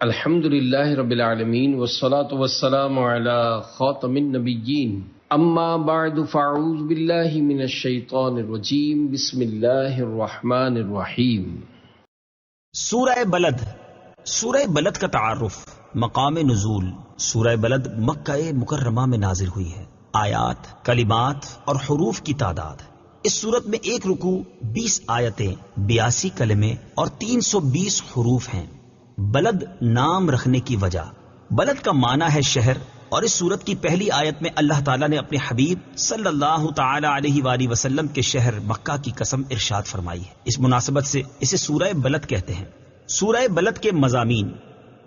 الحمد للہ رب العالمین والصلاة والسلام علی خاتم النبیین اما بعد فاعوذ باللہ من الشیطان الرجیم بسم اللہ الرحمن الرحیم۔ سورہ بلد۔ سورہ بلد کا تعارف، مقام نزول۔ سورہ بلد مکہ مکرمہ میں نازل ہوئی ہے۔ آیات، کلمات اور حروف کی تعداد، اس سورت میں ایک رکوع، 20 آیتیں، 82 کلمے اور 320 حروف ہیں۔ بلد نام رکھنے کی وجہ، بلد کا معنی ہے شہر، اور اس سورت کی پہلی آیت میں اللہ تعالیٰ نے اپنے حبیب صلی اللہ تعالی علیہ وآلہ وسلم کے شہر مکہ کی قسم ارشاد فرمائی ہے۔ اس مناسبت سے اسے سورہ بلد کہتے ہیں۔ سورہ بلد کے مضامین،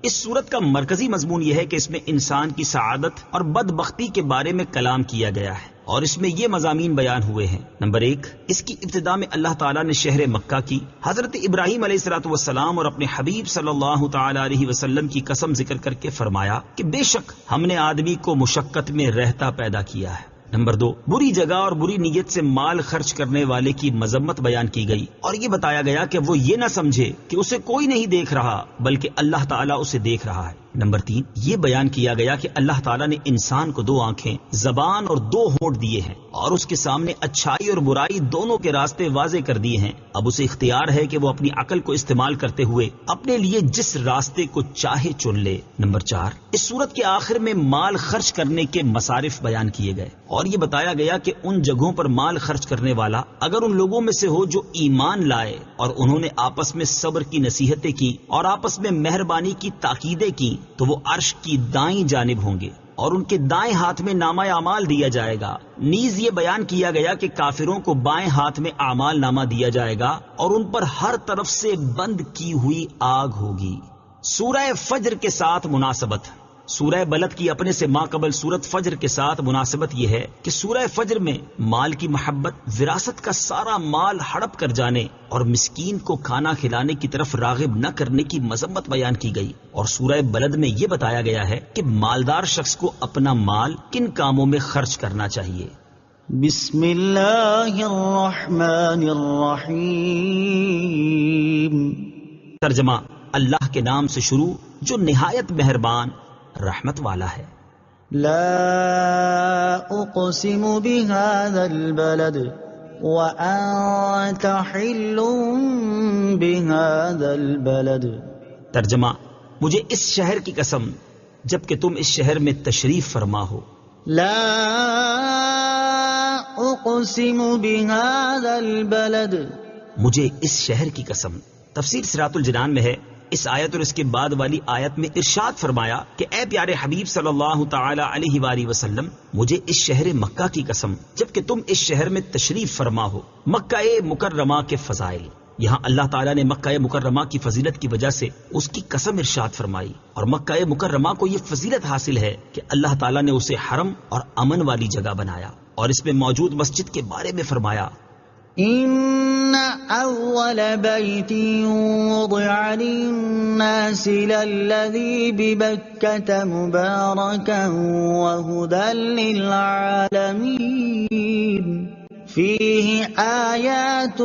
اس سورت کا مرکزی مضمون یہ ہے کہ اس میں انسان کی سعادت اور بدبختی کے بارے میں کلام کیا گیا ہے، اور اس میں یہ مضامین بیان ہوئے ہیں۔ نمبر 1، اس کی ابتدا میں اللہ تعالیٰ نے شہر مکہ کی حضرت ابراہیم علیہ السلام اور اپنے حبیب صلی اللہ تعالی علیہ وسلم کی قسم ذکر کر کے فرمایا کہ بے شک ہم نے آدمی کو مشقت میں رہتا پیدا کیا ہے۔ نمبر 2، بری جگہ اور بری نیت سے مال خرچ کرنے والے کی مذمت بیان کی گئی، اور یہ بتایا گیا کہ وہ یہ نہ سمجھے کہ اسے کوئی نہیں دیکھ رہا بلکہ اللہ تعالیٰ اسے دیکھ رہا ہے۔ نمبر 3، یہ بیان کیا گیا کہ اللہ تعالیٰ نے انسان کو 2 آنکھیں، زبان اور 2 ہونٹ دیے ہیں، اور اس کے سامنے اچھائی اور برائی دونوں کے راستے واضح کر دیے ہیں۔ اب اسے اختیار ہے کہ وہ اپنی عقل کو استعمال کرتے ہوئے اپنے لیے جس راستے کو چاہے چن لے۔ نمبر 4، اس سورت کے آخر میں مال خرچ کرنے کے مصارف بیان کیے گئے، اور یہ بتایا گیا کہ ان جگہوں پر مال خرچ کرنے والا اگر ان لوگوں میں سے ہو جو ایمان لائے اور انہوں نے آپس میں صبر کی نصیحتیں کی اور آپس میں مہربانی کی تاکیدیں کی، تو وہ عرش کی دائیں جانب ہوں گے، اور ان کے دائیں ہاتھ میں نامہ اعمال دیا جائے گا۔ نیز یہ بیان کیا گیا کہ کافروں کو بائیں ہاتھ میں اعمال نامہ دیا جائے گا، اور ان پر ہر طرف سے بند کی ہوئی آگ ہوگی۔ سورہ فجر کے ساتھ مناسبت، سورہ بلد کی اپنے سے ماقبل سورت فجر کے ساتھ مناسبت یہ ہے کہ سورہ فجر میں مال کی محبت، وراثت کا سارا مال ہڑپ کر جانے اور مسکین کو کھانا کھلانے کی طرف راغب نہ کرنے کی مذمت بیان کی گئی، اور سورہ بلد میں یہ بتایا گیا ہے کہ مالدار شخص کو اپنا مال کن کاموں میں خرچ کرنا چاہیے۔ بسم اللہ الرحمن الرحیم۔ ترجمہ، اللہ کے نام سے شروع جو نہایت مہربان رحمت والا ہے۔ لا اقسم بهذا البلد وانت حل بهذا البلد۔ ترجمہ، مجھے اس شہر کی قسم جبکہ تم اس شہر میں تشریف فرما ہو۔ لا اقسم بهذا البلد، مجھے اس شہر کی قسم۔ تفسیر صراط الجنان میں ہے، اس آیت اور اس کے بعد والی آیت میں ارشاد فرمایا کہ اے پیارے حبیب صلی اللہ تعالی علیہ وآلہ وسلم، مجھے اس شہر مکہ کی قسم جبکہ تم اس شہر میں تشریف فرما ہو۔ مکہ مکرمہ کے فضائل، یہاں اللہ تعالیٰ نے مکہ مکرمہ کی فضیلت کی وجہ سے اس کی قسم ارشاد فرمائی، اور مکہ مکرمہ کو یہ فضیلت حاصل ہے کہ اللہ تعالیٰ نے اسے حرم اور امن والی جگہ بنایا، اور اس میں موجود مسجد کے بارے میں فرمایا، ان اول بیت وضع للناس للذی ببکة مبارکا وہدی للعالمین فیہ آیات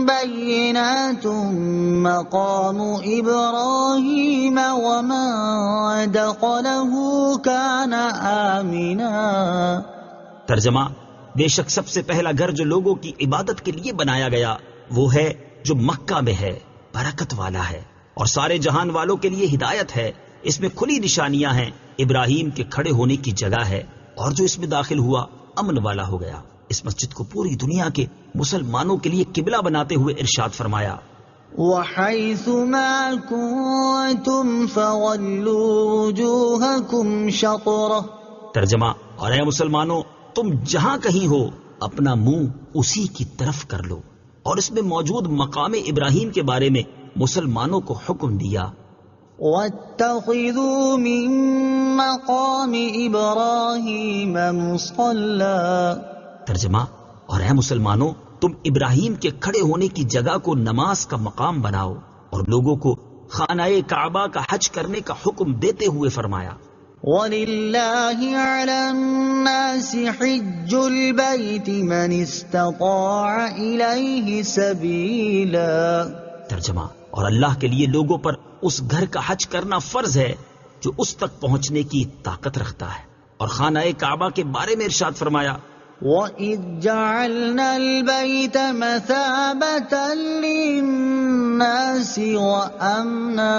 بینات مقام ابراہیم ومن دخلہ کان آمنا۔ ترجمہ، بے شک سب سے پہلا گھر جو لوگوں کی عبادت کے لیے بنایا گیا وہ ہے جو مکہ میں ہے، برکت والا ہے، اور سارے جہان والوں کے لیے ہدایت ہے۔ اس میں کھلی نشانیاں ہیں، ابراہیم کے کھڑے ہونے کی جگہ ہے، اور جو اس میں داخل ہوا امن والا ہو گیا۔ اس مسجد کو پوری دنیا کے مسلمانوں کے لیے قبلہ بناتے ہوئے ارشاد فرمایا، وحیث ما کنتم فولوا وجوہکم شطرہ۔ ترجمہ، اور اے مسلمانوں، تم جہاں کہیں ہو اپنا منہ اسی کی طرف کر لو، اور اس میں موجود مقام ابراہیم کے بارے میں مسلمانوں کو حکم دیا، واتخذوا من مقام ابراہیم مصلی۔ ترجمہ، اور اے مسلمانوں، تم ابراہیم کے کھڑے ہونے کی جگہ کو نماز کا مقام بناؤ، اور لوگوں کو خانہ کعبہ کا حج کرنے کا حکم دیتے ہوئے فرمایا، وَلِلَّهِ عَلَى النَّاسِ حِجُّ الْبَيْتِ مَنِ اسْتَطَاعَ إِلَيْهِ سَبِيلًا۔ ترجمہ، اور اللہ کے لیے لوگوں پر اس گھر کا حج کرنا فرض ہے جو اس تک پہنچنے کی طاقت رکھتا ہے۔ اور خانہ کعبہ کے بارے میں ارشاد فرمایا وَإِذْ جَعَلْنَا الْبَيْتَ مَثَابَةً لِلنَّاسِ وَأَمْنًا۔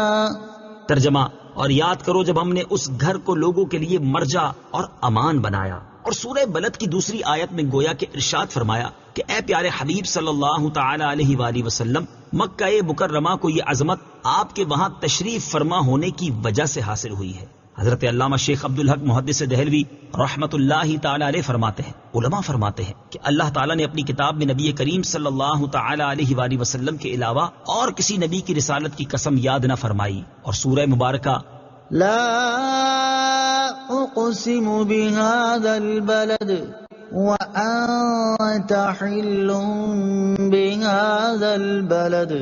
ترجمہ، اور یاد کرو جب ہم نے اس گھر کو لوگوں کے لیے مرجع اور امان بنایا۔ اور سورہ بلد کی دوسری آیت میں گویا کہ ارشاد فرمایا کہ اے پیارے حبیب صلی اللہ تعالی علیہ وآلہ وسلم، مکہ مکرمہ کو یہ عظمت آپ کے وہاں تشریف فرما ہونے کی وجہ سے حاصل ہوئی ہے۔ حضرت علامہ شیخ عبدالحق محدث دہلوی رحمت اللہ تعالی علیہ فرماتے ہیں، علماء فرماتے ہیں کہ اللہ تعالیٰ نے اپنی کتاب میں نبی کریم صلی اللہ تعالی علیہ وآلہ وسلم کے علاوہ اور کسی نبی کی رسالت کی قسم یاد نہ فرمائی، اور سورہ مبارکہ لا اقسم بهذا البلد وانت حل بهذا البلد،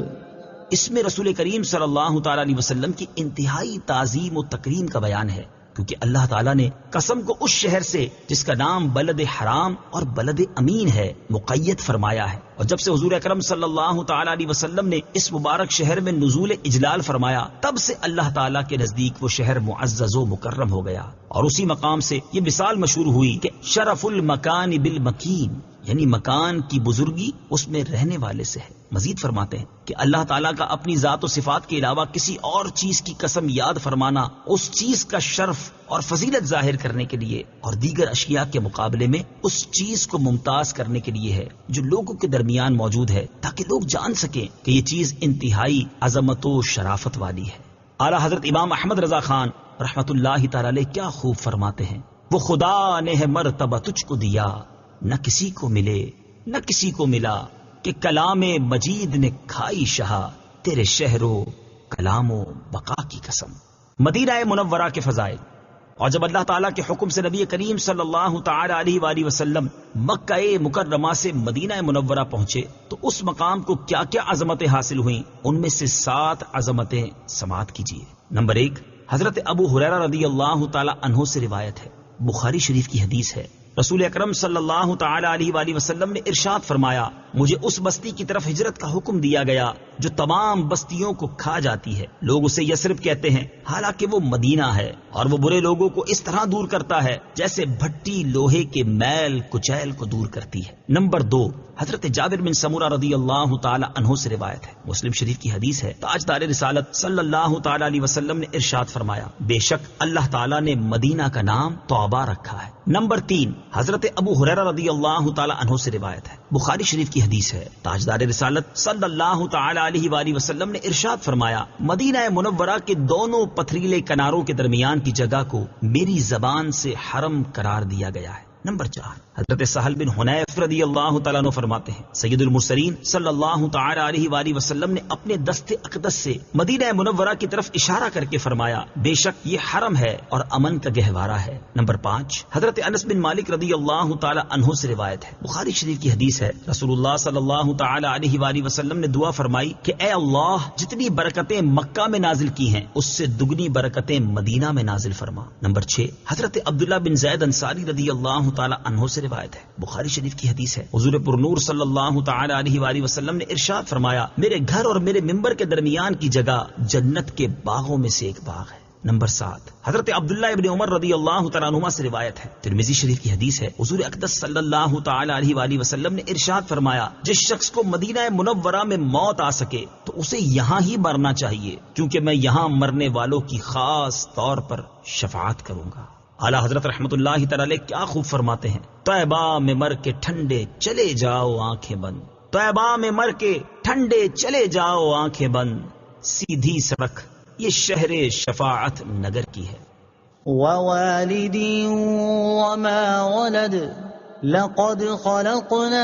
اس میں رسول کریم صلی اللہ تعالی علیہ وسلم کی انتہائی تعظیم و تکریم کا بیان ہے، کیونکہ اللہ تعالیٰ نے قسم کو اس شہر سے جس کا نام بلد حرام اور بلد امین ہے مقید فرمایا ہے۔ اور جب سے حضور اکرم صلی اللہ تعالی علیہ وسلم نے اس مبارک شہر میں نزول اجلال فرمایا، تب سے اللہ تعالیٰ کے نزدیک وہ شہر معزز و مکرم ہو گیا، اور اسی مقام سے یہ مثال مشہور ہوئی کہ شرف المکان بالمکین، یعنی مکان کی بزرگی اس میں رہنے والے سے ہے۔ مزید فرماتے ہیں کہ اللہ تعالیٰ کا اپنی ذات و صفات کے علاوہ کسی اور چیز کی قسم یاد فرمانا اس چیز کا شرف اور فضیلت ظاہر کرنے کے لیے اور دیگر اشیاء کے مقابلے میں اس چیز کو ممتاز کرنے کے لیے ہے جو لوگوں کے درمیان موجود ہے، تاکہ لوگ جان سکیں کہ یہ چیز انتہائی عظمت و شرافت والی ہے۔ اعلیٰ حضرت امام احمد رضا خان رحمت اللہ تعالی علیہ کیا خوب فرماتے ہیں، وہ خدا نے ہے مرتبہ تجھ کو دیا، نہ کسی کو ملے نہ کسی کو ملا، کہ کلام مجید نے کھائی شہا، تیرے شہر و کلام و بقا کی قسم۔ مدینہ منورہ کے فضائل، اور جب اللہ تعالیٰ کے حکم سے نبی کریم صلی اللہ تعالی علیہ وآلہ وسلم مکہ مکرمہ سے مدینہ منورہ پہنچے تو اس مقام کو کیا کیا عظمتیں حاصل ہوئیں، ان میں سے 7 عظمتیں سماعت کیجیے۔ نمبر 1، حضرت ابو ہریرہ رضی اللہ تعالی عنہ سے روایت ہے، بخاری شریف کی حدیث ہے، رسول اکرم صلی اللہ تعالی علیہ وآلہ وسلم نے ارشاد فرمایا، مجھے اس بستی کی طرف ہجرت کا حکم دیا گیا جو تمام بستیوں کو کھا جاتی ہے، لوگ اسے یثرب کہتے ہیں حالانکہ وہ مدینہ ہے، اور وہ برے لوگوں کو اس طرح دور کرتا ہے جیسے بھٹی لوہے کے میل کچیل کو دور کرتی ہے۔ نمبر 2، حضرت جابر بن سمورہ رضی اللہ تعالی عنہ سے روایت ہے، مسلم شریف کی حدیث ہے، تاجدار رسالت صلی اللہ تعالی علیہ وسلم نے ارشاد فرمایا، بے شک اللہ تعالی نے مدینہ کا نام طیبہ رکھا ہے۔ نمبر 3، حضرت ابو ہریرہ رضی اللہ تعالی عنہ سے روایت ہے، بخاری شریف کی حدیث ہے، تاجدار رسالت صلی اللہ تعالی علیہ وآلہ وسلم نے ارشاد فرمایا، مدینہ منورہ کے دونوں پتھریلے کناروں کے درمیان کی جگہ کو میری زبان سے حرم قرار دیا گیا ہے۔ نمبر 4، حضرت سہل بن حنیف رضی اللہ تعالیٰ عنہ فرماتے ہیں، سید المرسلین صلی اللہ تعالی علیہ وآلہ وسلم نے اپنے دست اقدس سے مدینہ منورہ کی طرف اشارہ کر کے فرمایا، بے شک یہ حرم ہے اور امن کا گہوارہ ہے۔ نمبر 5، حضرت انس بن مالک رضی اللہ تعالی عنہ سے روایت ہے، بخاری شریف کی حدیث ہے، رسول اللہ صلی اللہ تعالی علیہ وآلہ وسلم نے دعا فرمائی کہ اے اللہ، جتنی برکتیں مکہ میں نازل کی ہیں اس سے دگنی برکتیں مدینہ میں نازل فرما۔ نمبر 6، حضرت عبداللہ بن زید انصاری رضی اللہ تعالی عنہ سے روایت ہے، بخاری شریف کی حدیث ہے، حضور پرنور صلی اللہ تعالی علیہ وآلہ وسلم نے ارشاد فرمایا، میرے گھر اور میرے ممبر کے درمیان کی جگہ جنت کے باغوں میں سے ایک باغ ہے۔ نمبر 7، حضرت عبداللہ ابن عمر رضی اللہ تعالیٰ عنہما سے روایت ہے، ترمذی شریف کی حدیث ہے، حضور اقدس صلی اللہ تعالی علیہ وآلہ وسلم نے ارشاد فرمایا، جس شخص کو مدینہ منورہ میں موت آ سکے تو اسے یہاں ہی مرنا چاہیے، کیونکہ میں یہاں مرنے والوں کی خاص طور پر شفاعت کروں گا۔ اعلیٰ حضرت رحمت اللہ تعالی کیا خوب فرماتے ہیں، طیبہ میں مر کے ٹھنڈے چلے جاؤ آنکھیں بند، طیبہ میں مر کے ٹھنڈے چلے جاؤ آنکھیں بند، سیدھی سڑک یہ شہر شفاعت نگر کی ہے۔ ووالد وما ولد لقد خلقنا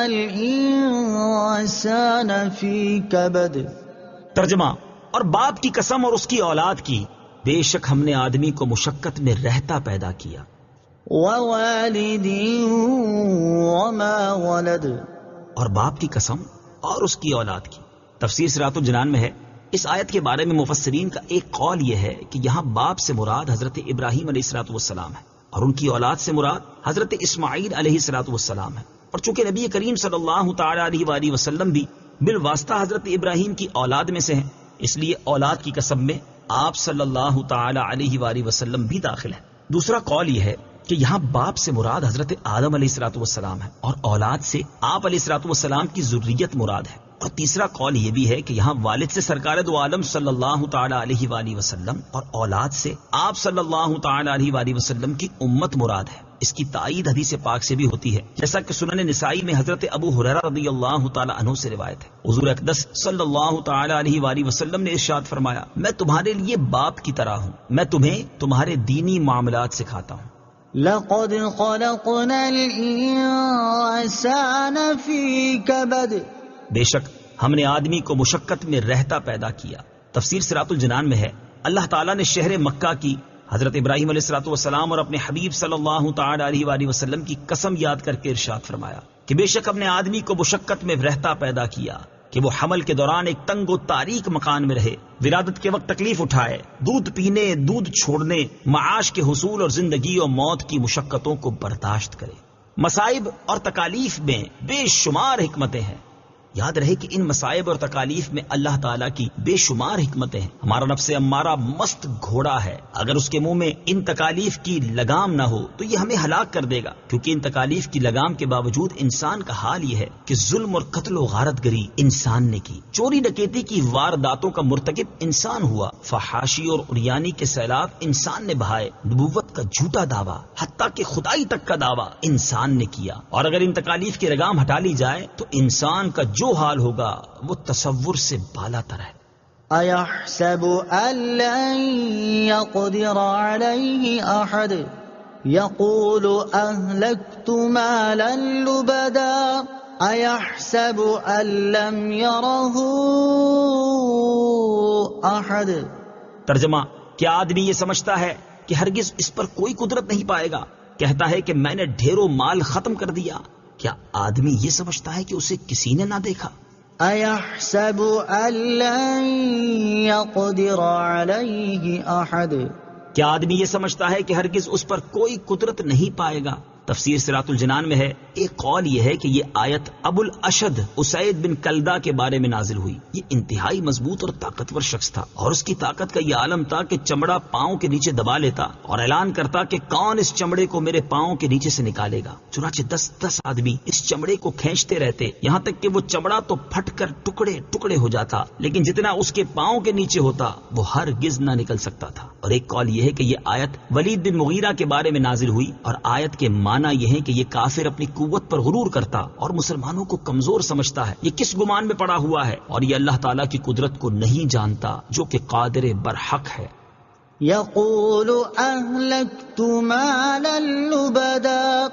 الانسان فی کبد۔ ترجمہ، اور باپ کی قسم اور اس کی اولاد کی، بے شک ہم نے آدمی کو مشقت میں رہتا پیدا کیا۔ ووالد وما ولد، اور باپ کی قسم اور اس کی اولاد کی۔ تفسیر صراط الجنان میں ہے، اس آیت کے بارے میں مفسرین کا ایک قول یہ ہے کہ یہاں باپ سے مراد حضرت ابراہیم علیہ الصلوۃ والسلام ہے، اور ان کی اولاد سے مراد حضرت اسماعیل علیہ الصلوۃ والسلام ہے۔ اور چونکہ نبی کریم صلی اللہ تعالی علیہ وآلہ وسلم بھی بالواسطہ حضرت ابراہیم کی اولاد میں سے ہیں، اس لیے اولاد کی قسم میں آپ صلی اللہ تعالی علیہ وآلہ وسلم بھی داخل ہیں۔ دوسرا قول یہ ہے کہ یہاں باپ سے مراد حضرت آدم علیہ الصلوۃ والسلام ہے اور اولاد سے آپ علیہ الصلوۃ والسلام کی ذریت مراد ہے۔ اور تیسرا قول یہ بھی ہے کہ یہاں والد سے سرکار دو عالم صلی اللہ تعالی علیہ وآلہ وسلم اور اولاد سے آپ صلی اللہ تعالی علیہ وآلہ وسلم کی امت مراد ہے۔ اس کی تائید حدیث پاک سے بھی ہوتی ہے، جیسا کہ سنن نسائی میں حضرت ابو ہریرہ رضی اللہ تعالی عنہ سے روایت ہے، حضور اقدس صلی اللہ تعالی علیہ وآلہ وسلم نے ارشاد فرمایا، میں تمہارے لیے باپ کی طرح ہوں، میں تمہیں تمہارے دینی معاملات سکھاتا ہوں۔ لقد خلقنا الانسان فی کبد، بے شک ہم نے آدمی کو مشقت میں رہتا پیدا کیا۔ تفسیر صراط الجنان میں ہے، اللہ تعالیٰ نے شہر مکہ کی حضرت ابراہیم علیہ الصلوۃ والسلام اور اپنے حبیب صلی اللہ تعالی علیہ وآلہ وسلم کی قسم یاد کر کے ارشاد فرمایا کہ بے شک ہم نے آدمی کو مشقت میں رہتا پیدا کیا کہ وہ حمل کے دوران ایک تنگ و تاریک مکان میں رہے، ولادت کے وقت تکلیف اٹھائے، دودھ پینے، دودھ چھوڑنے، معاش کے حصول اور زندگی اور موت کی مشقتوں کو برداشت کرے۔ مصائب اور تکالیف میں بے شمار حکمتیں ہیں۔ یاد رہے کہ ان مصائب اور تکالیف میں اللہ تعالیٰ کی بے شمار حکمتیں ہیں۔ ہمارا نفس امارہ مست گھوڑا ہے، اگر اس کے منہ میں ان تکالیف کی لگام نہ ہو تو یہ ہمیں ہلاک کر دے گا، کیونکہ ان تکالیف کی لگام کے باوجود انسان کا حال یہ ہے کہ ظلم اور قتل و غارت گری انسان نے کی، چوری ڈکیتی کی وارداتوں کا مرتکب انسان ہوا، فحاشی اور عریانی کے سیلاب انسان نے بہائے، نبوت کا جھوٹا دعویٰ حتیٰ کہ خدائی تک کا دعویٰ انسان نے کیا، اور اگر ان تکالیف کی لگام ہٹا لی جائے تو انسان کا جو حال ہوگا وہ تصور سے بالا تر ہے۔ أَيَحْسَبُ أَن لَّن يَقْدِرَ عَلَيْهِ أَحَدٌ يَقُولُ أَهْلَكْتُ مَالًا لُبَدًا أَيَحْسَبُ أَن لَّمْ يَرَهُ أَحَدٌ۔ ترجمہ، کیا آدمی یہ سمجھتا ہے کہ ہرگز اس پر کوئی قدرت نہیں پائے گا؟ کہتا ہے کہ میں نے ڈھیروں مال ختم کر دیا۔ کیا آدمی یہ سمجھتا ہے کہ اسے کسی نے نہ دیکھا؟ أَيَحْسَبُ أَن لَّن يَقْدِرَ عَلَيْهِ أَحَدٌ۔ کیا آدمی یہ سمجھتا ہے کہ ہرگز اس پر کوئی قدرت نہیں پائے گا؟ تفسیر صراط الجنان میں ہے، ایک قول یہ ہے کہ یہ آیت ابو الاشد اسید بن کلدہ کے بارے میں نازل ہوئی۔ یہ انتہائی مضبوط اور طاقتور شخص تھا، اور اس کی طاقت کا یہ عالم تھا کہ چمڑا پاؤں کے نیچے دبا لیتا اور اعلان کرتا کہ کون اس چمڑے کو میرے پاؤں کے نیچے سے نکالے گا۔ چنانچہ 10 آدمی اس چمڑے کو کھینچتے رہتے، یہاں تک کہ وہ چمڑا تو پھٹ کر ٹکڑے ٹکڑے ہو جاتا، لیکن جتنا اس کے پاؤں کے نیچے ہوتا وہ ہرگز نہ نکل سکتا تھا۔ اور ایک قول یہ ہے کہ یہ آیت ولید بن مغیرہ کے بارے میں نازل ہوئی، اور آیت کے معنی یہ ہے کہ یہ کافر اپنی قوت پر غرور کرتا اور مسلمانوں کو کمزور سمجھتا ہے، یہ کس گمان میں پڑا ہوا ہے، اور یہ اللہ تعالیٰ کی قدرت کو نہیں جانتا جو کہ قادر برحق ہے۔ يقول أهلكت مالا لبدا،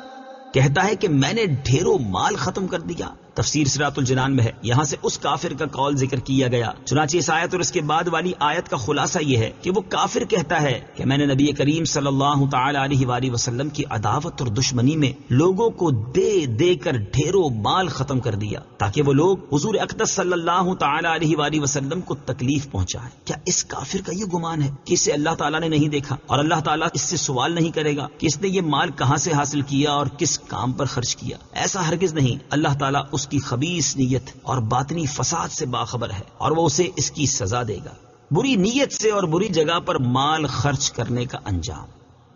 کہتا ہے کہ میں نے ڈھیروں مال ختم کر دیا۔ تفسیر صراط الجنان میں ہے، یہاں سے اس کافر کا قول ذکر کیا گیا۔ چنانچہ اس آیت اور اس کے بعد والی آیت کا خلاصہ یہ ہے کہ وہ کافر کہتا ہے کہ میں نے نبی کریم صلی اللہ تعالی علیہ وآلہ وسلم کی عداوت اور دشمنی میں لوگوں کو دے دے کر ڈھیروں مال ختم کر دیا تاکہ وہ لوگ حضور اقدس صلی اللہ تعالی علیہ وآلہ وسلم کو تکلیف پہنچائیں۔ کیا اس کافر کا یہ گمان ہے کہ اسے اللہ تعالیٰ نے نہیں دیکھا اور اللہ تعالیٰ اس سے سوال نہیں کرے گا کہ اس نے یہ مال کہاں سے حاصل کیا اور کس کام پر خرچ کیا؟ ایسا ہرگز نہیں۔ اللہ تعالیٰ اس کی خبیث نیت اور باطنی فساد سے باخبر ہے، اور وہ اسے اس کی سزا دے گا۔ بری نیت سے اور بری جگہ پر مال خرچ کرنے کا انجام۔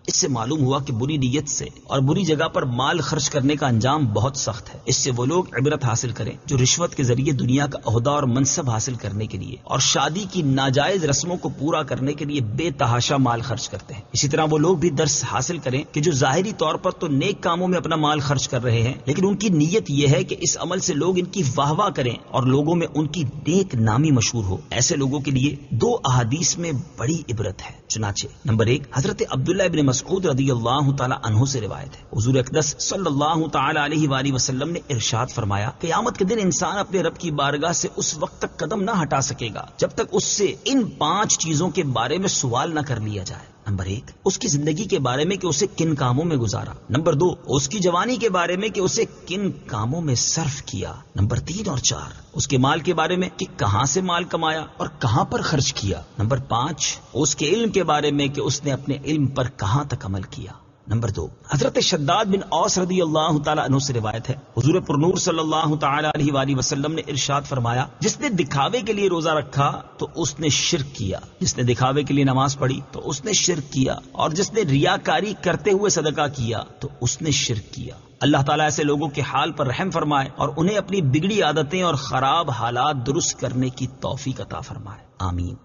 اس سے معلوم ہوا کہ بری نیت سے اور بری جگہ پر مال خرچ کرنے کا انجام بہت سخت ہے۔ اس سے وہ لوگ عبرت حاصل کریں جو رشوت کے ذریعے دنیا کا عہدہ اور منصب حاصل کرنے کے لیے اور شادی کی ناجائز رسموں کو پورا کرنے کے لیے بے تحاشا مال خرچ کرتے ہیں۔ اسی طرح وہ لوگ بھی درس حاصل کریں کہ جو ظاہری طور پر تو نیک کاموں میں اپنا مال خرچ کر رہے ہیں، لیکن ان کی نیت یہ ہے کہ اس عمل سے لوگ ان کی واہ واہ کریں اور لوگوں میں ان کی نیک نامی مشہور ہو۔ ایسے لوگوں کے لیے 2 احادیث میں بڑی عبرت ہے۔ چنانچہ نمبر 1 حضرت عبداللہ ابن مسعود رضی اللہ تعالی عنہ سے روایت ہے، حضور اقدس صلی اللہ تعالی علیہ وآلہ وسلم نے ارشاد فرمایا، قیامت کے دن انسان اپنے رب کی بارگاہ سے اس وقت تک قدم نہ ہٹا سکے گا جب تک اس سے ان 5 چیزوں کے بارے میں سوال نہ کر لیا جائے۔ نمبر 1 اس کی زندگی کے بارے میں کہ اسے کن کاموں میں گزارا۔ نمبر 2 اس کی جوانی کے بارے میں کہ اسے کن کاموں میں صرف کیا۔ نمبر 3 اور 4 اس کے مال کے بارے میں کہ کہاں سے مال کمایا اور کہاں پر خرچ کیا۔ نمبر 5 اس کے علم کے بارے میں کہ اس نے اپنے علم پر کہاں تک عمل کیا۔ نمبر 2، حضرت شداد بن اوس رضی اللہ تعالیٰ عنہ سے روایت ہے، حضور پرنور صلی اللہ تعالیٰ علیہ وآلہ وسلم نے ارشاد فرمایا، جس نے دکھاوے کے لیے روزہ رکھا تو اس نے شرک کیا، جس نے دکھاوے کے لیے نماز پڑھی تو اس نے شرک کیا، اور جس نے ریاکاری کرتے ہوئے صدقہ کیا تو اس نے شرک کیا۔ اللہ تعالیٰ ایسے لوگوں کے حال پر رحم فرمائے اور انہیں اپنی بگڑی عادتیں اور خراب حالات درست کرنے کی توفیق عطا فرمائے، آمین۔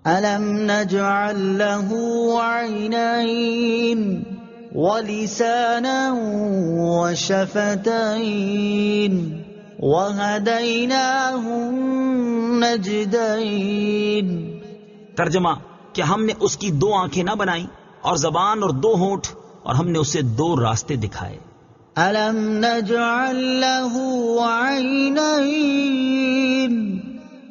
أَلَمْ نَجْعَلْ لَهُ عَيْنَيْنِ وَلِسَانًا وَشَفَتَيْنِ وَهَدَيْنَاهُ النَّجْدَيْنِ۔ ترجمہ، کہ ہم نے اس کی 2 آنکھیں نہ بنائیں اور زبان اور 2 ہونٹ، اور ہم نے اسے 2 راستے دکھائے۔ أَلَمْ نَجْعَلْ لَهُ عَيْنَيْنِ،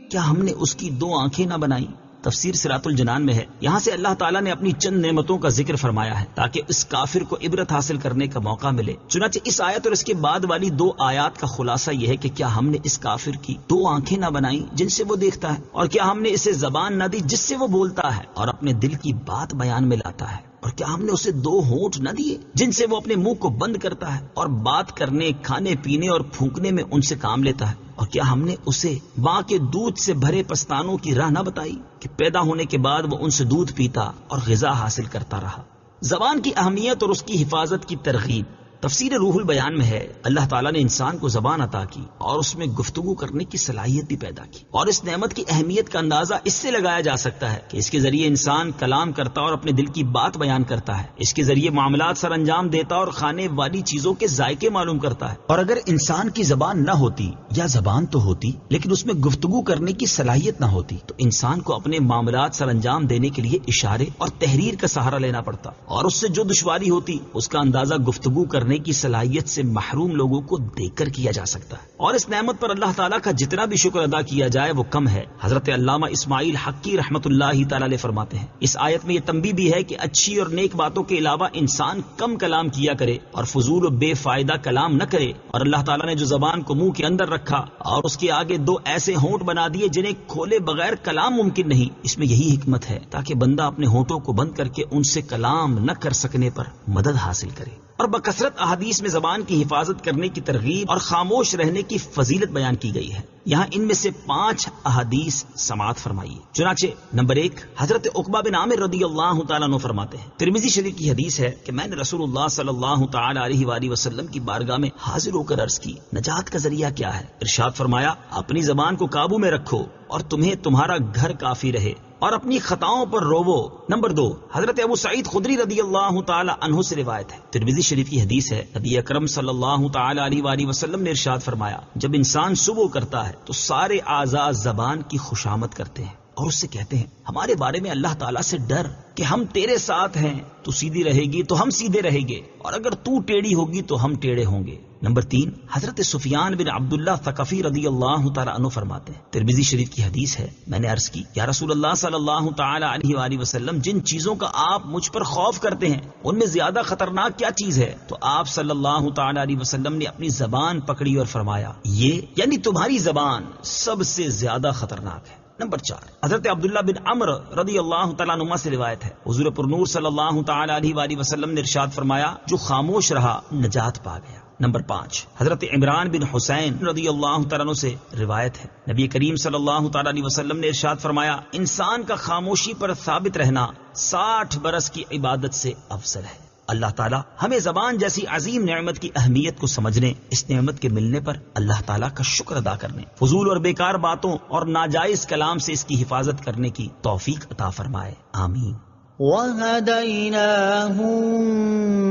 کیا ہم نے اس کی 2 آنکھیں نہ بنائیں؟ تفسیر صراط الجنان میں ہے، یہاں سے اللہ تعالیٰ نے اپنی چند نعمتوں کا ذکر فرمایا ہے تاکہ اس کافر کو عبرت حاصل کرنے کا موقع ملے۔ چنانچہ اس آیت اور اس کے بعد والی 2 آیات کا خلاصہ یہ ہے کہ کیا ہم نے اس کافر کی 2 آنکھیں نہ بنائیں جن سے وہ دیکھتا ہے، اور کیا ہم نے اسے زبان نہ دی جس سے وہ بولتا ہے اور اپنے دل کی بات بیان میں لاتا ہے، اور کیا ہم نے اسے 2 ہونٹ نہ دیے جن سے وہ اپنے منہ کو بند کرتا ہے اور بات کرنے، کھانے پینے اور پھونکنے میں ان سے کام لیتا ہے، اور کیا ہم نے اسے ماں کے دودھ سے بھرے پستانوں کی راہ نہ بتائی کہ پیدا ہونے کے بعد وہ ان سے دودھ پیتا اور غذا حاصل کرتا رہا۔ زبان کی اہمیت اور اس کی حفاظت کی ترغیب تفسیر روح البیان میں ہے۔ اللہ تعالیٰ نے انسان کو زبان عطا کی اور اس میں گفتگو کرنے کی صلاحیت بھی پیدا کی، اور اس نعمت کی اہمیت کا اندازہ اس سے لگایا جا سکتا ہے کہ اس کے ذریعے انسان کلام کرتا اور اپنے دل کی بات بیان کرتا ہے، اس کے ذریعے معاملات سر انجام دیتا اور کھانے والی چیزوں کے ذائقے معلوم کرتا ہے۔ اور اگر انسان کی زبان نہ ہوتی، یا زبان تو ہوتی لیکن اس میں گفتگو کرنے کی صلاحیت نہ ہوتی، تو انسان کو اپنے معاملات سر انجام دینے کے لیے اشارے اور تحریر کا سہارا لینا پڑتا، اور اس سے جو دشواری ہوتی اس کا اندازہ گفتگو کرنے کی صلاحیت سے محروم لوگوں کو دیکھ کر کیا جا سکتا ہے۔ اور اس نعمت پر اللہ تعالیٰ کا جتنا بھی شکر ادا کیا جائے وہ کم ہے۔ حضرت علامہ اسماعیل حقی رحمت اللہ تعالیٰ علیہ فرماتے ہیں، اس آیت میں یہ تنبیہ بھی ہے کہ اچھی اور نیک باتوں کے علاوہ انسان کم کلام کیا کرے اور فضول و بے فائدہ کلام نہ کرے۔ اور اللہ تعالیٰ نے جو زبان کو منہ کے اندر رکھا اور اس کے آگے 2 ایسے ہونٹ بنا دیے جنہیں کھولے بغیر کلام ممکن نہیں، اس میں یہی حکمت ہے تاکہ بندہ اپنے ہونٹوں کو بند کر کے ان سے کلام نہ کر سکنے پر مدد حاصل کرے۔ اور بکثرت احادیث میں زبان کی حفاظت کرنے کی ترغیب اور خاموش رہنے کی فضیلت بیان کی گئی ہے۔ یہاں ان میں سے 5 احادیث سماعت فرمائیے۔ چنانچہ نمبر 1، حضرت عقبہ بن عامر رضی اللہ تعالیٰ عنہ فرماتے ہیں، ترمذی شریف کی حدیث ہے کہ میں نے رسول اللہ صلی اللہ تعالیٰ علیہ وآلہ وسلم کی بارگاہ میں حاضر ہو کر عرض کی، نجات کا ذریعہ کیا ہے؟ ارشاد فرمایا، اپنی زبان کو قابو میں رکھو اور تمہیں تمہارا گھر کافی رہے، اور اپنی خطاؤں پر روو۔ نمبر 2، حضرت ابو سعید خدری رضی اللہ تعالی عنہ سے روایت ہے، ترمذی شریف کی حدیث ہے، نبی اکرم صلی اللہ تعالی علیہ وآلہ وسلم نے ارشاد فرمایا، جب انسان صبح کرتا ہے تو سارے اعضاء زبان کی خوشامد کرتے ہیں اور اس سے کہتے ہیں، ہمارے بارے میں اللہ تعالیٰ سے ڈر کہ ہم تیرے ساتھ ہیں، تو سیدھی رہے گی تو ہم سیدھے رہیں گے، اور اگر تو ٹیڑھی ہوگی تو ہم ٹیڑھے ہوں گے۔ نمبر 3، حضرت سفیان بن عبداللہ ثقفی رضی اللہ تعالیٰ عنہ فرماتے ہیں، ترمذی شریف کی حدیث ہے، میں نے عرض کی، یا رسول اللہ صلی اللہ تعالیٰ علیہ وآلہ وسلم، جن چیزوں کا آپ مجھ پر خوف کرتے ہیں ان میں زیادہ خطرناک کیا چیز ہے؟ تو آپ صلی اللہ تعالیٰ علیہ وسلم نے اپنی زبان پکڑی اور فرمایا، یہ یعنی تمہاری زبان سب سے زیادہ خطرناک ہے۔ نمبر 4، حضرت عبداللہ بن عمر رضی اللہ تعالیٰ عنہ سے روایت ہے، حضور پرنور صلی اللہ تعالیٰ علیہ وآلہ وسلم نے ارشاد فرمایا، جو خاموش رہا نجات پا گیا۔ نمبر 5، حضرت عمران بن حسین رضی اللہ تعالیٰ عنہ سے روایت ہے، نبی کریم صلی اللہ تعالیٰ علیہ وسلم نے ارشاد فرمایا، انسان کا خاموشی پر ثابت رہنا 60 برس کی عبادت سے افضل ہے۔ اللہ تعالیٰ ہمیں زبان جیسی عظیم نعمت کی اہمیت کو سمجھنے، اس نعمت کے ملنے پر اللہ تعالیٰ کا شکر ادا کرنے، فضول اور بیکار باتوں اور ناجائز کلام سے اس کی حفاظت کرنے کی توفیق عطا فرمائے، آمین۔ وَهَدَيْنَاهُ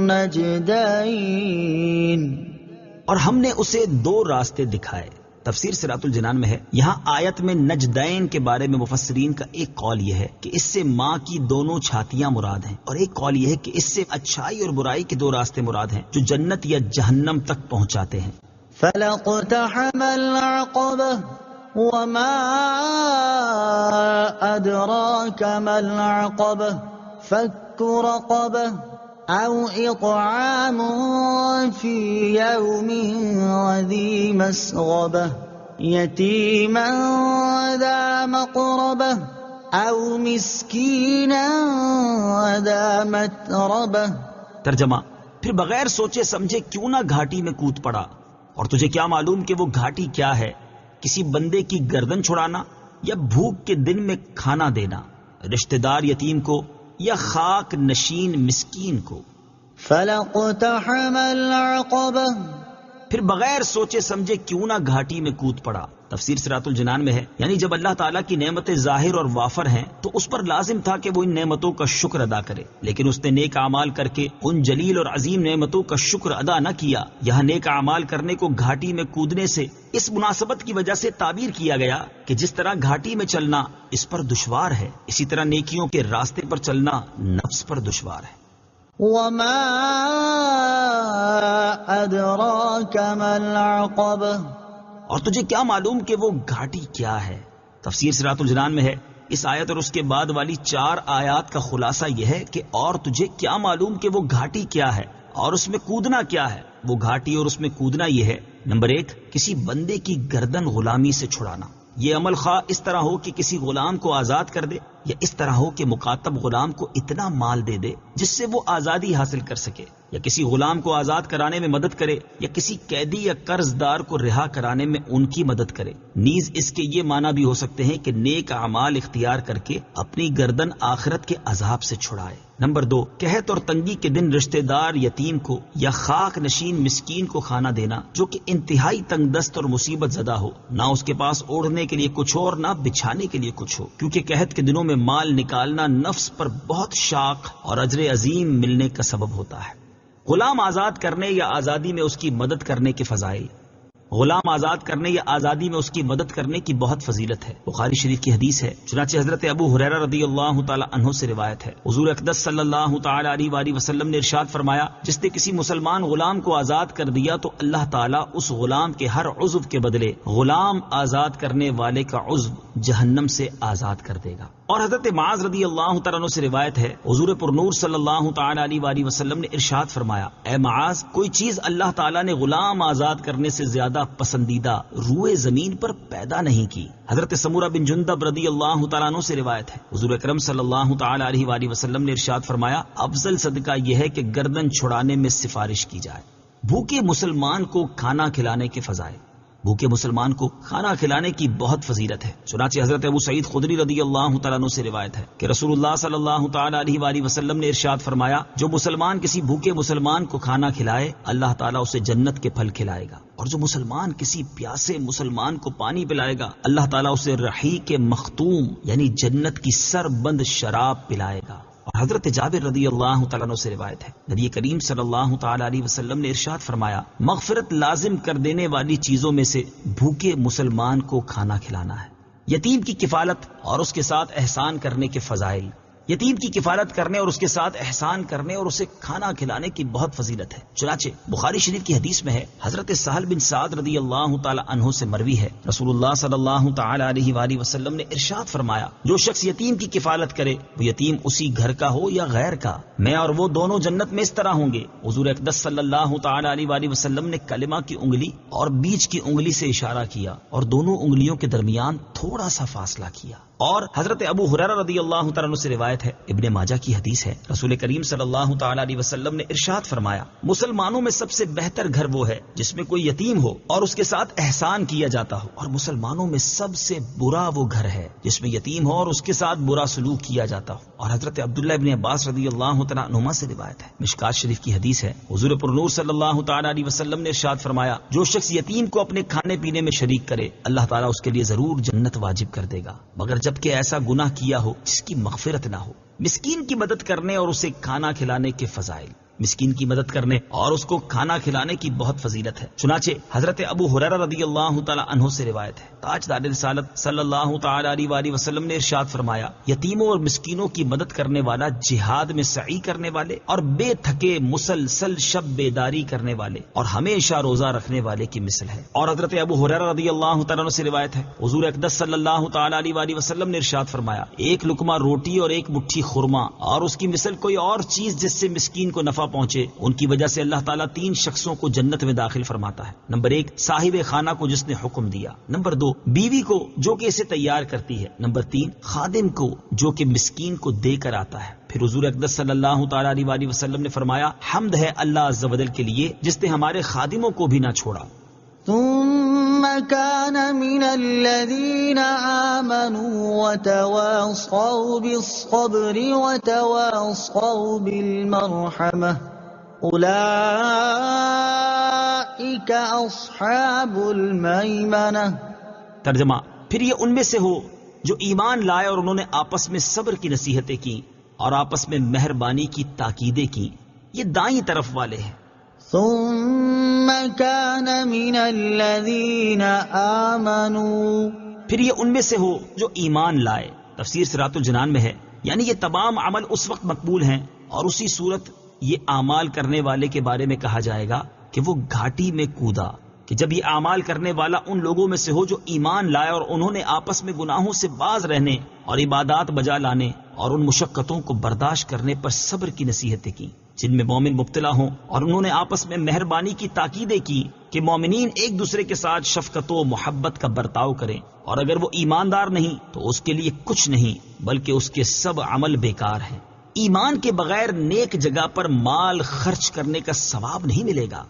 النَّجْدَيْنِ، اور ہم نے اسے 2 راستے دکھائے۔ تفسیر صراط الجنان میں ہے، یہاں آیت میں نجدین کے بارے میں مفسرین کا ایک قول یہ ہے کہ اس سے ماں کی دونوں چھاتیاں مراد ہیں، اور ایک قول یہ ہے کہ اس سے اچھائی اور برائی کے 2 راستے مراد ہیں جو جنت یا جہنم تک پہنچاتے ہیں۔ فَلَاقْتَحَمَ الْعَقَبَةَ وَمَا أَدْرَاكَ مَا الْعَقَبَةُ فَكُّ رَقَبَةٍ أَوْ إِطْعَامٌ فِي يَوْمٍ ذِي مَسْغَبَةٍ يَتِيمًا ذَا مَقْرَبَةٍ أَوْ مِسْكِينًا ذَا مَتْرَبَةٍ ترجمہ: پھر بغیر سوچے سمجھے کیوں نہ گھاٹی میں کود پڑا، اور تجھے کیا معلوم کہ وہ گھاٹی کیا ہے؟ کسی بندے کی گردن چھڑانا، یا بھوک کے دن میں کھانا دینا، رشتہ دار یتیم کو یا خاک نشین مسکین کو۔ فلاقتحم العقبہ، پھر بغیر سوچے سمجھے کیوں نہ گھاٹی میں کود پڑا۔ تفسیر صراط الجنان میں ہے، یعنی جب اللہ تعالیٰ کی نعمتیں ظاہر اور وافر ہیں تو اس پر لازم تھا کہ وہ ان نعمتوں کا شکر ادا کرے، لیکن اس نے نیک اعمال کر کے ان جلیل اور عظیم نعمتوں کا شکر ادا نہ کیا۔ یہاں نیک اعمال کرنے کو گھاٹی میں کودنے سے اس مناسبت کی وجہ سے تعبیر کیا گیا کہ جس طرح گھاٹی میں چلنا اس پر دشوار ہے، اسی طرح نیکیوں کے راستے پر چلنا نفس پر دشوار ہے۔ وما ادراک ما العقبہ، اور تجھے کیا معلوم کہ وہ گھاٹی کیا ہے؟ تفسیر صراط الجنان میں ہے، اس آیت اور اس کے بعد والی 4 آیات کا خلاصہ یہ ہے کہ اور تجھے کیا معلوم کہ وہ گھاٹی کیا ہے اور اس میں کودنا کیا ہے۔ وہ گھاٹی اور اس میں کودنا یہ ہے: نمبر 1، کسی بندے کی گردن غلامی سے چھڑانا۔ یہ عمل خواہ اس طرح ہو کہ کسی غلام کو آزاد کر دے، یا اس طرح ہو کہ مکاتب غلام کو اتنا مال دے دے جس سے وہ آزادی حاصل کر سکے، یا کسی غلام کو آزاد کرانے میں مدد کرے، یا کسی قیدی یا قرض دار کو رہا کرانے میں ان کی مدد کرے۔ نیز اس کے یہ معنی بھی ہو سکتے ہیں کہ نیک اعمال اختیار کر کے اپنی گردن آخرت کے عذاب سے چھڑائے۔ نمبر 2، قحط اور تنگی کے دن رشتہ دار یتیم کو یا خاک نشین مسکین کو کھانا دینا جو کہ انتہائی تنگ دست اور مصیبت زدہ ہو، نہ اس کے پاس اوڑھنے کے لیے کچھ ہو اور نہ بچھانے کے لیے کچھ ہو، کیونکہ قحط کے دنوں میں مال نکالنا نفس پر بہت شاق اور اجر عظیم ملنے کا سبب ہوتا ہے۔ غلام آزاد کرنے یا آزادی میں اس کی مدد کرنے کے فضائل۔ غلام آزاد کرنے یا آزادی میں اس کی مدد کرنے کی بہت فضیلت ہے۔ بخاری شریف کی حدیث ہے، چنانچہ حضرت ابو ہریرہ رضی اللہ تعالی عنہ سے روایت ہے، حضور اقدس صلی اللہ تعالی علیہ وآلہ وسلم نے ارشاد فرمایا، جس نے کسی مسلمان غلام کو آزاد کر دیا تو اللہ تعالیٰ اس غلام کے ہر عضو کے بدلے غلام آزاد کرنے والے کا عضو جہنم سے آزاد کر دے گا۔ اور حضرت معاذ رضی اللہ تعالیٰ عنہ سے روایت ہے، حضور پر نور صلی اللہ تعالی علیہ وآلہ وسلم نے ارشاد فرمایا، اے معاذ، کوئی چیز اللہ تعالیٰ نے غلام آزاد کرنے سے زیادہ پسندیدہ روئے زمین پر پیدا نہیں کی۔ حضرت سمورہ بن جندب رضی اللہ تعالیٰ عنہ سے روایت ہے، حضور اکرم صلی اللہ تعالی علیہ وآلہ وسلم نے ارشاد فرمایا، افضل صدقہ یہ ہے کہ گردن چھڑانے میں سفارش کی جائے۔ بھوکے مسلمان کو کھانا کھلانے کے فضائل۔ بھوکے مسلمان کو کھانا کھلانے کی بہت فضیلت ہے، چنانچہ حضرت ابو سعید خدری رضی اللہ تعالیٰ عنہ سے روایت ہے کہ رسول اللہ صلی اللہ تعالی علیہ وآلہ وسلم نے ارشاد فرمایا، جو مسلمان کسی بھوکے مسلمان کو کھانا کھلائے اللہ تعالیٰ اسے جنت کے پھل کھلائے گا، اور جو مسلمان کسی پیاسے مسلمان کو پانی پلائے گا اللہ تعالیٰ اسے رحیق مختوم یعنی جنت کی سر بند شراب پلائے گا۔ اور حضرت جابر رضی اللہ تعالیٰ عنہ سے روایت ہے، نبی کریم صلی اللہ تعالی علیہ وسلم نے ارشاد فرمایا، مغفرت لازم کر دینے والی چیزوں میں سے بھوکے مسلمان کو کھانا کھلانا ہے۔ یتیم کی کفالت اور اس کے ساتھ احسان کرنے کے فضائل۔ یتیم کی کفالت کرنے اور اس کے ساتھ احسان کرنے اور اسے کھانا کھلانے کی بہت فضیلت ہے، چنانچہ بخاری شریف کی حدیث میں ہے، حضرت سہل بن سعد رضی اللہ تعالی عنہ سے مروی ہے، رسول اللہ صلی اللہ تعالی علیہ وآلہ وسلم نے ارشاد فرمایا، جو شخص یتیم کی کفالت کرے وہ یتیم اسی گھر کا ہو یا غیر کا، میں اور وہ دونوں جنت میں اس طرح ہوں گے۔ حضور اقدس صلی اللہ تعالی علیہ وآلہ وسلم نے کلمہ کی انگلی اور بیچ کی انگلی سے اشارہ کیا اور دونوں انگلیوں کے درمیان تھوڑا سا فاصلہ کیا۔ اور حضرت ابو ہریرہ رضی اللہ تعالیٰ عنہ سے روایت ہے، ابن ماجہ کی حدیث ہے، رسول کریم صلی اللہ تعالی علیہ وسلم نے ارشاد فرمایا، مسلمانوں میں سب سے بہتر گھر وہ ہے جس میں کوئی یتیم ہو اور اس کے ساتھ احسان کیا جاتا ہو، اور مسلمانوں میں سب سے برا وہ گھر ہے جس میں یتیم ہو اور اس کے ساتھ برا سلوک کیا جاتا ہو۔ اور حضرت عبداللہ ابن عباس رضی اللہ تعالیٰ عنہما سے روایت ہے، مشکات شریف کی حدیث ہے، حضور پر نور صلی اللہ تعالی علیہ وسلم نے ارشاد فرمایا، جو شخص یتیم کو اپنے کھانے پینے میں شریک کرے اللہ تعالیٰ اس کے لیے ضرور جنت واجب کر دے گا، مگر جبکہ ایسا گناہ کیا ہو جس کی مغفرت نہ ہو۔ مسکین کی مدد کرنے اور اسے کھانا کھلانے کے فضائل۔ مسکین کی مدد کرنے اور اس کو کھانا کھلانے کی بہت فضیلت ہے، چنانچہ حضرت ابو ہریرہ رضی اللہ تعالی عنہ سے روایت ہے، تاجدار رسالت صلی اللہ تعالی علیہ وآلہ وسلم نے ارشاد فرمایا، یتیموں اور مسکینوں کی مدد کرنے والا جہاد میں سعی کرنے والے اور بے تھکے مسلسل شب بیداری کرنے والے اور ہمیشہ روزہ رکھنے والے کی مثل ہے۔ اور حضرت ابو ہریرہ رضی اللہ تعالی عنہ سے روایت ہے، حضور اقدس صلی اللہ تعالی علیہ وآلہ وسلم نے ارشاد فرمایا، ایک لقمہ روٹی اور ایک مٹھی خرما اور اس کی مثل کوئی اور چیز جس سے مسکین کو نفع پہنچے، ان کی وجہ سے اللہ تعالیٰ 3 شخصوں کو جنت میں داخل فرماتا ہے۔ نمبر 1 صاحب خانہ کو جس نے حکم دیا، نمبر 2 بیوی کو جو کہ اسے تیار کرتی ہے، نمبر 3 خادم کو جو کہ مسکین کو دے کر آتا ہے، پھر حضور اقدس صلی اللہ تعالی علیہ وآلہ وسلم نے فرمایا حمد ہے اللہ عز و جل کے لیے جس نے ہمارے خادموں کو بھی نہ چھوڑا۔ ثم كان من الذين آمنوا وتواصوا بالصبر وتواصوا بالمرحمة أولئك أصحاب الميمنة۔ ترجمہ، پھر یہ ان میں سے ہو جو ایمان لائے اور انہوں نے آپس میں صبر کی نصیحتیں کی اور آپس میں مہربانی کی تاکیدیں کی، یہ دائیں طرف والے ہیں۔ ثم كان من الذين آمنوا، پھر یہ ان میں سے ہو جو ایمان لائے۔ تفسیر صراط الجنان میں ہے یعنی یہ تمام عمل اس وقت مقبول ہیں اور اسی صورت یہ اعمال کرنے والے کے بارے میں کہا جائے گا کہ وہ گھاٹی میں کودا، کہ جب یہ اعمال کرنے والا ان لوگوں میں سے ہو جو ایمان لائے اور انہوں نے آپس میں گناہوں سے باز رہنے اور عبادات بجا لانے اور ان مشقتوں کو برداشت کرنے پر صبر کی نصیحتیں کی جن میں مومن مبتلا ہوں، اور انہوں نے آپس میں مہربانی کی تاکیدیں کی کہ مومنین ایک دوسرے کے ساتھ شفقت و محبت کا برتاؤ کریں، اور اگر وہ ایماندار نہیں تو اس کے لیے کچھ نہیں بلکہ اس کے سب عمل بیکار ہیں۔ ایمان کے بغیر نیک جگہ پر مال خرچ کرنے کا ثواب نہیں ملے گا۔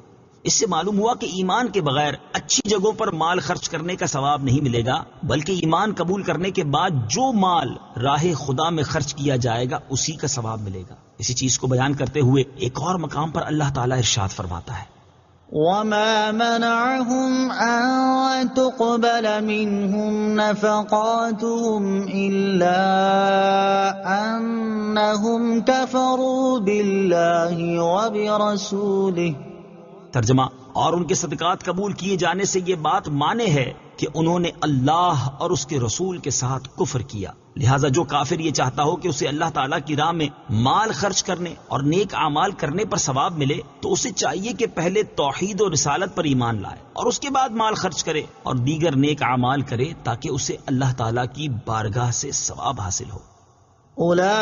اس سے معلوم ہوا کہ ایمان کے بغیر اچھی جگہوں پر مال خرچ کرنے کا ثواب نہیں ملے گا، بلکہ ایمان قبول کرنے کے بعد جو مال راہ خدا میں خرچ کیا جائے گا اسی کا ثواب ملے گا۔ اسی چیز کو بیان کرتے ہوئے ایک اور مقام پر اللہ تعالیٰ ارشاد فرماتا ہے وما منعهم أن تقبل منهم نفقاتهم إلا أنهم كفروا بالله وبرسوله۔ ترجمہ، اور ان کے صدقات قبول کیے جانے سے یہ بات مانے ہے کہ انہوں نے اللہ اور اس کے رسول کے ساتھ کفر کیا، لہٰذا جو کافر یہ چاہتا ہو کہ اسے اللہ تعالیٰ کی راہ میں مال خرچ کرنے اور نیک اعمال کرنے پر ثواب ملے تو اسے چاہیے کہ پہلے توحید و رسالت پر ایمان لائے اور اس کے بعد مال خرچ کرے اور دیگر نیک اعمال کرے تاکہ اسے اللہ تعالیٰ کی بارگاہ سے ثواب حاصل ہو۔ اولئک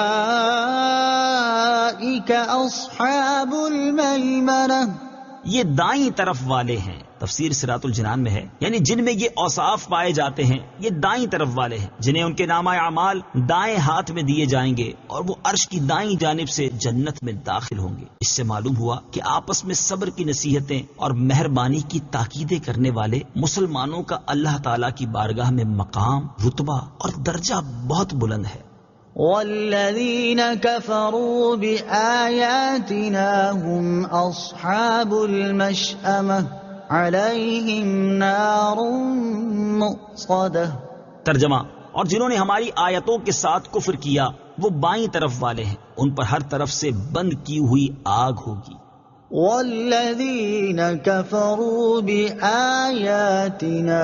اصحاب المیمنہ، یہ دائیں طرف والے ہیں۔ تفسیر صراط الجنان میں ہے یعنی جن میں یہ اوصاف پائے جاتے ہیں یہ دائیں طرف والے ہیں، جنہیں ان کے نامہ اعمال دائیں ہاتھ میں دیے جائیں گے اور وہ عرش کی دائیں جانب سے جنت میں داخل ہوں گے۔ اس سے معلوم ہوا کہ آپس میں صبر کی نصیحتیں اور مہربانی کی تاکیدیں کرنے والے مسلمانوں کا اللہ تعالیٰ کی بارگاہ میں مقام، رتبہ اور درجہ بہت بلند ہے۔ والذین کفروا بآیاتنا هم اصحاب المشأمة علیہم نار مؤصدہ۔ ترجمہ، اور جنہوں نے ہماری آیتوں کے ساتھ کفر کیا وہ بائیں طرف والے ہیں، ان پر ہر طرف سے بند کی ہوئی آگ ہوگی۔ والذین کفروا بآیاتنا،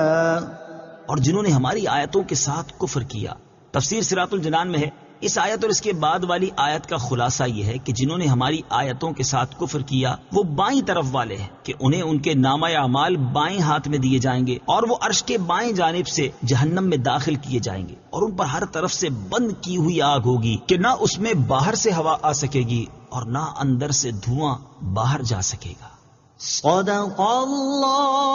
اور جنہوں نے ہماری آیتوں کے ساتھ کفر کیا۔ تفسیر صراط الجنان میں ہے اس آیت اور اس کے بعد والی آیت کا خلاصہ یہ ہے کہ جنہوں نے ہماری آیتوں کے ساتھ کفر کیا وہ بائیں طرف والے ہیں کہ انہیں ان کے نامہ اعمال بائیں ہاتھ میں دیے جائیں گے اور وہ عرش کے بائیں جانب سے جہنم میں داخل کیے جائیں گے، اور ان پر ہر طرف سے بند کی ہوئی آگ ہوگی کہ نہ اس میں باہر سے ہوا آ سکے گی اور نہ اندر سے دھواں باہر جا سکے گا۔ صدق اللہ